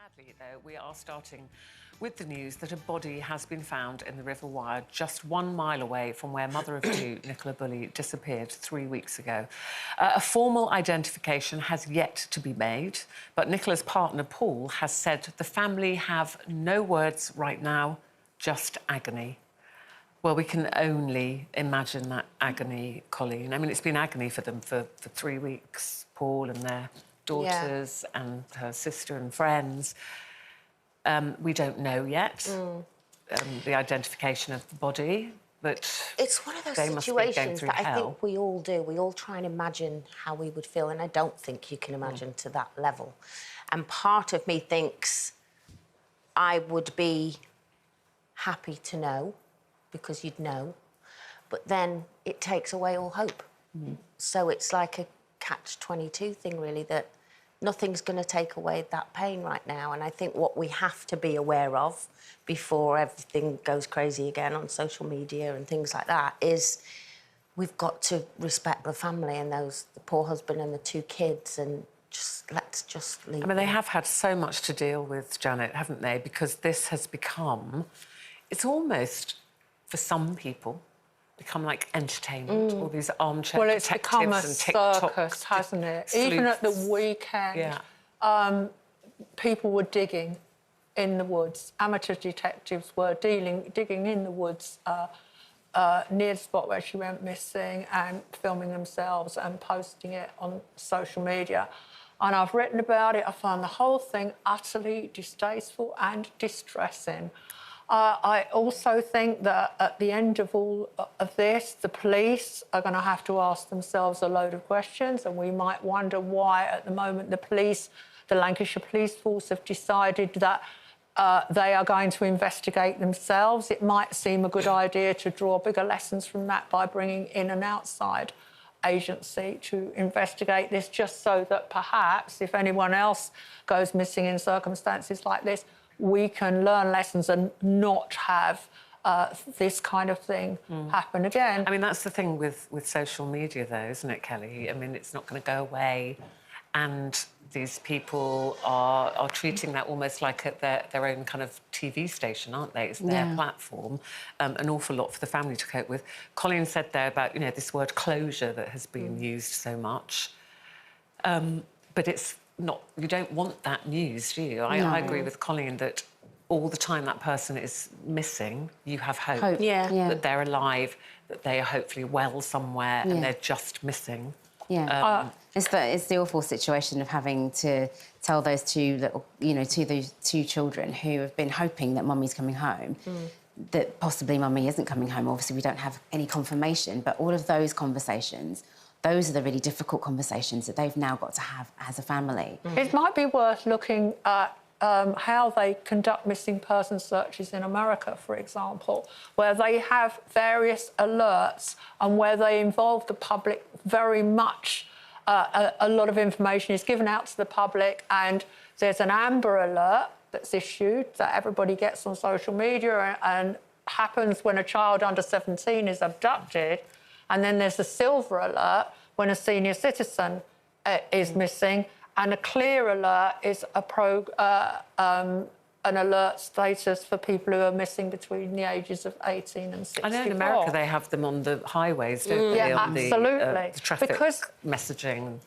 Sadly, though, we are starting with the news that a body has been found in the River Wyre just 1 mile away from where mother of two, Nicola Bulley, disappeared 3 weeks ago. A formal identification has yet to be made, but Nicola's partner, Paul, has said the family have no words right now, just agony. Well, we can only imagine that agony, Colleen. I mean, it's been agony for them for 3 weeks, Paul and their daughters and her sister and friends. We don't know yet the identification of the body, but it's one of those situations that I think we all do. We all try and imagine how we would feel, and I don't think you can imagine to that level. And part of me thinks I would be happy to know, because you'd know, but then it takes away all hope. So it's like a catch-22 thing, really, that nothing's going to take away that pain right now. And I think what we have to be aware of before everything goes crazy again on social media and things like that is we've got to respect the family and the poor husband and the 2 kids, and let's just leave. I mean, they have had so much to deal with, Janet, haven't they? Because this has become, it's almost, for some people, become like entertainment, all these armchair detectives and TikTok. Well, it's become a circus, hasn't it? Sleuths. Even at the weekend, people were digging in the woods. Amateur detectives were digging in the woods near the spot where she went missing and filming themselves and posting it on social media. And I've written about it. I found the whole thing utterly distasteful and distressing. I also think that at the end of all of this, the police are going to have to ask themselves a load of questions, and we might wonder why, at the moment, the Lancashire Police Force have decided that they are going to investigate themselves. It might seem a good idea to draw bigger lessons from that by bringing in an outside agency to investigate this, just so that perhaps if anyone else goes missing in circumstances like this, we can learn lessons and not have this kind of thing happen again. I mean, that's the thing with social media, though, isn't it, Kelly? I mean, it's not going to go away, and these people are treating that almost like their own kind of TV station, aren't they? It's their platform, an awful lot for the family to cope with. Colleen said there about, you know, this word closure that has been used so much, but it's not, you don't want that news, do you? I agree with Colleen that all the time that person is missing, you have hope. That they're alive, that they are hopefully well somewhere, and they're just missing. It's the awful situation of having to tell those 2 little, to those 2 children who have been hoping that mummy's coming home, that possibly mummy isn't coming home. Obviously, we don't have any confirmation, but all of those conversations, those are the really difficult conversations that they've now got to have as a family. It might be worth looking at how they conduct missing person searches in America, for example, where they have various alerts and where they involve the public very much. A lot of information is given out to the public, and there's an amber alert that's issued that everybody gets on social media and happens when a child under 17 is abducted. And then there's a silver alert when a senior citizen is missing, and a clear alert is an alert status for people who are missing between the ages of 18 and 64. I know in America they have them on the highways, don't they? On absolutely. The traffic because messaging.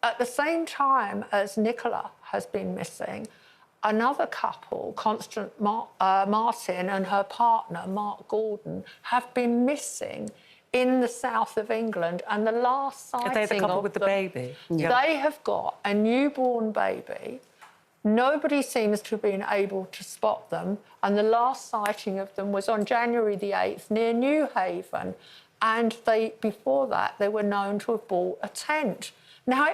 At the same time as Nicola has been missing, another couple, Constance Martin and her partner, Mark Gordon, have been missing in the south of England, and the last sighting Are they the couple of with the them, baby? They have got a newborn baby. Nobody seems to have been able to spot them, and the last sighting of them was on January the 8th near Newhaven, and before that they were known to have bought a tent. Now,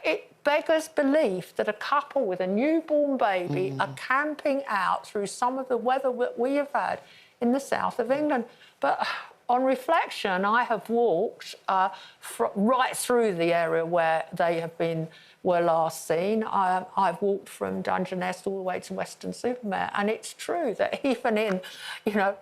it beggars belief that a couple with a newborn baby are camping out through some of the weather that we have had in the south of England. But on reflection, I have walked right through the area where they were last seen. I've walked from Dungeness all the way to Weston-super-Mare, and it's true that even in,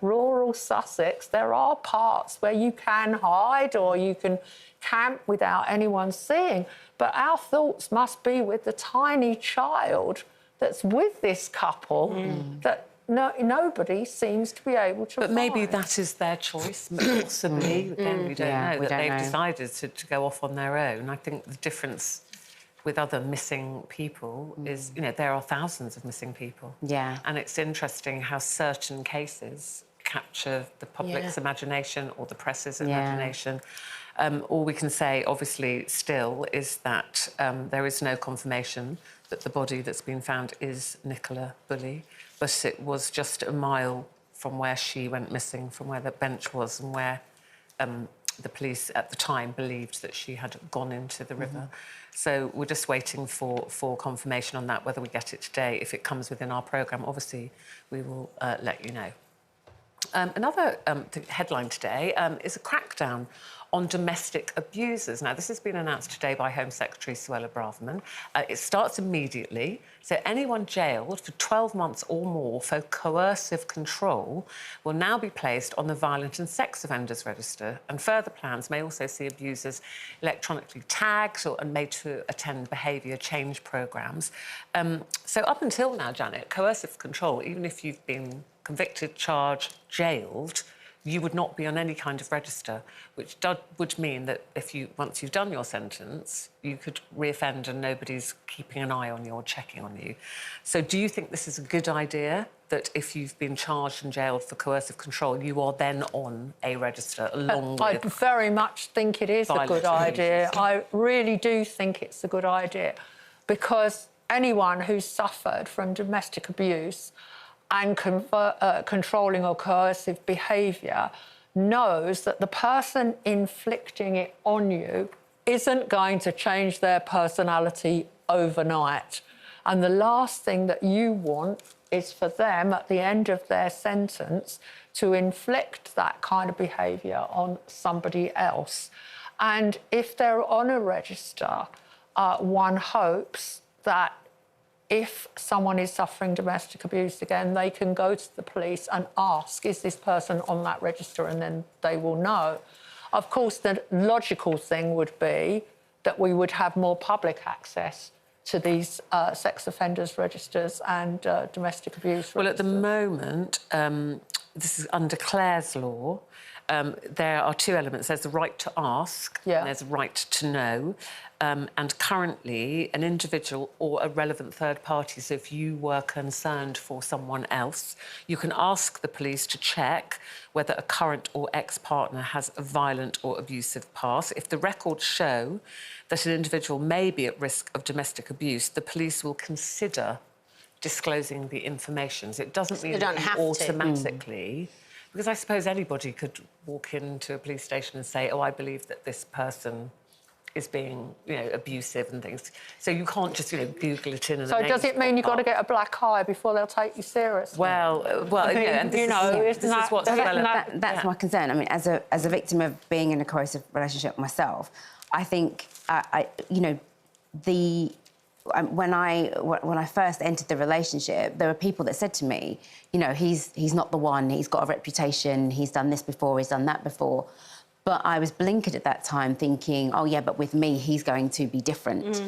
rural Sussex, there are parts where you can hide or you can camp without anyone seeing. But our thoughts must be with the tiny child that's with this couple that nobody seems to be able to But find. maybe that is their choice, possibly. Again, we don't know that they've decided to go off on their own. I think the difference with other missing people is, you know, there are thousands of missing people. Yeah. And it's interesting how certain cases capture the public's imagination or the press's imagination. All we can say, obviously, still, is that there is no confirmation that the body that's been found is Nicola Bulley, but it was just a mile from where she went missing, from where the bench was, and where the police at the time believed that she had gone into the river. So we're just waiting for confirmation on that, whether we get it today. If it comes within our programme, obviously, we will let you know. Another headline today is a crackdown on domestic abusers. Now, this has been announced today by Home Secretary Suella Braverman. It starts immediately. So anyone jailed for 12 months or more for coercive control will now be placed on the Violent and Sex Offenders Register, and further plans may also see abusers electronically tagged and made to attend behaviour change programmes. So up until now, Janet, coercive control, even if you've been convicted, charged, jailed, you would not be on any kind of register, which would mean that once you've done your sentence, you could reoffend and nobody's keeping an eye on you or checking on you. So do you think this is a good idea, that if you've been charged and jailed for coercive control, you are then on a register along with... I very much think it is a good idea. I really do think it's a good idea, because anyone who's suffered from domestic abuse and controlling or coercive behaviour knows that the person inflicting it on you isn't going to change their personality overnight. And the last thing that you want is for them, at the end of their sentence, to inflict that kind of behaviour on somebody else. And if they're on a register, one hopes that if someone is suffering domestic abuse again, they can go to the police and ask, is this person on that register? And then they will know. Of course, the logical thing would be that we would have more public access to these sex offenders registers and domestic abuse registers. Well, at the moment, this is under Clare's law. There are two elements. There's the right to ask and there's the right to know. And currently, an individual or a relevant third party, so if you were concerned for someone else, you can ask the police to check whether a current or ex-partner has a violent or abusive past. If the records show that an individual may be at risk of domestic abuse, the police will consider disclosing the information. So it doesn't mean that you automatically... Because I suppose anybody could walk into a police station and say, oh, I believe that this person is being, you know, abusive and things. So you can't just, you know, Google it in and... So does it mean you've got to get a black eye before they'll take you seriously? Well, yeah, and this is what's relevant. That's my concern. I mean, as a victim of being in a coercive relationship myself, I think, you know, when I first entered the relationship, there were people that said to me, you know, he's not the one, he's got a reputation, he's done this before, he's done that before. But I was blinkered at that time thinking, oh, yeah, but with me, he's going to be different.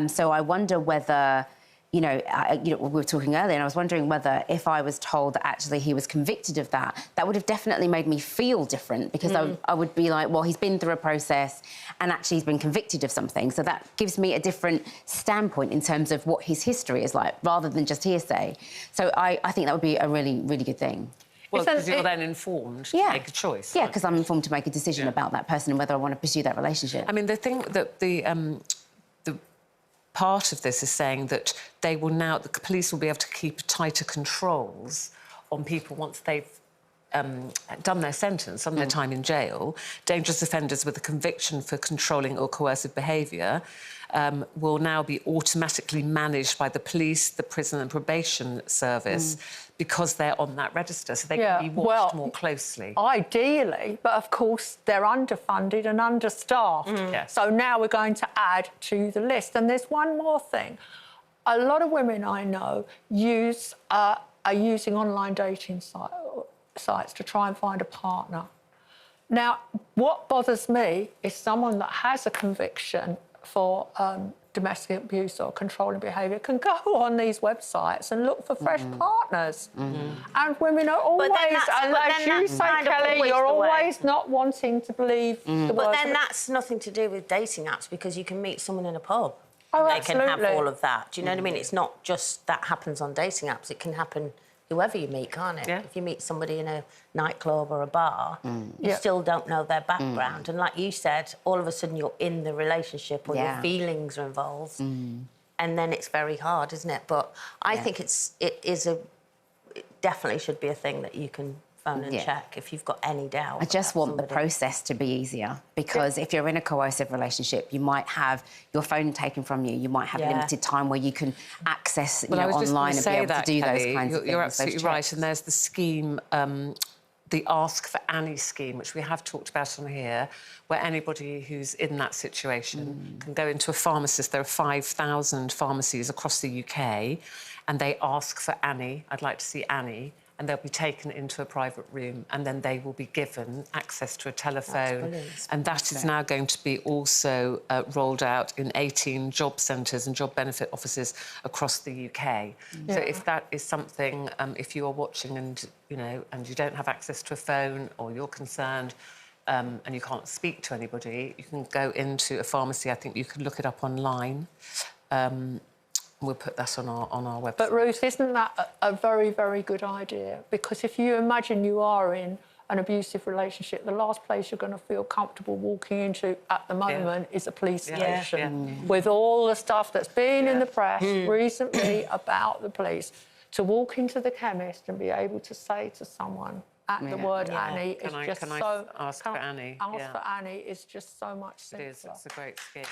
So I wonder whether, you know, we were talking earlier, and I was wondering whether if I was told that actually he was convicted of that, that would have definitely made me feel different, because I would be like, well, he's been through a process and actually he's been convicted of something. So that gives me a different standpoint in terms of what his history is like, rather than just hearsay. So I think that would be a really, really good thing. Well, because you're then informed to make a choice. Yeah, because I'm informed to make a decision about that person and whether I want to pursue that relationship. I mean, the thing that the part of this is saying that they will now, the police will be able to keep tighter controls on people once they've done their sentence, done their time in jail. Dangerous offenders with a conviction for controlling or coercive behaviour will now be automatically managed by the police, the prison and probation service, because they're on that register, so they can be watched more closely. Ideally, but of course they're underfunded and understaffed. So now we're going to add to the list. And there's one more thing. A lot of women I know are using online dating sites to try and find a partner. Now, what bothers me is someone that has a conviction for domestic abuse or controlling behaviour can go on these websites and look for fresh partners. And women are always, as you say, Kelly, you're always not wanting to believe the words. But then that's nothing to do with dating apps, because you can meet someone in a pub. Oh, they absolutely. can have all of that. Do you know what I mean? It's not just that happens on dating apps. It can happen whoever you meet, can't it? Yeah. If you meet somebody in a nightclub or a bar, you still don't know their background. And like you said, all of a sudden you're in the relationship or your feelings are involved. And then it's very hard, isn't it? But I think it definitely should be a thing that you can phone and check if you've got any doubt. I just want the process to be easier, because if you're in a coercive relationship, you might have your phone taken from you. You might have limited time where you can access online and be able to do those kinds of things. You're absolutely right. And there's the scheme, the Ask for Annie scheme, which we have talked about on here, where anybody who's in that situation can go into a pharmacist. There are 5,000 pharmacies across the UK, and they ask for Annie. I'd like to see Annie. And they'll be taken into a private room, and then they will be given access to a telephone. And that is now going to be also rolled out in 18 job centres and job benefit offices across the UK. So if that is something, if you are watching and, you know, and you don't have access to a phone, or you're concerned and you can't speak to anybody, you can go into a pharmacy. I think you can look it up online. We'll put that on our website. But Ruth, isn't that a very, very good idea? Because if you imagine you are in an abusive relationship, the last place you're going to feel comfortable walking into at the moment is a police station. With all the stuff that's been in the press recently about the police. To walk into the chemist and be able to say to someone at the word Annie is just so... Ask for Annie? Ask for Annie is just so much simpler. It is. It's a great scheme.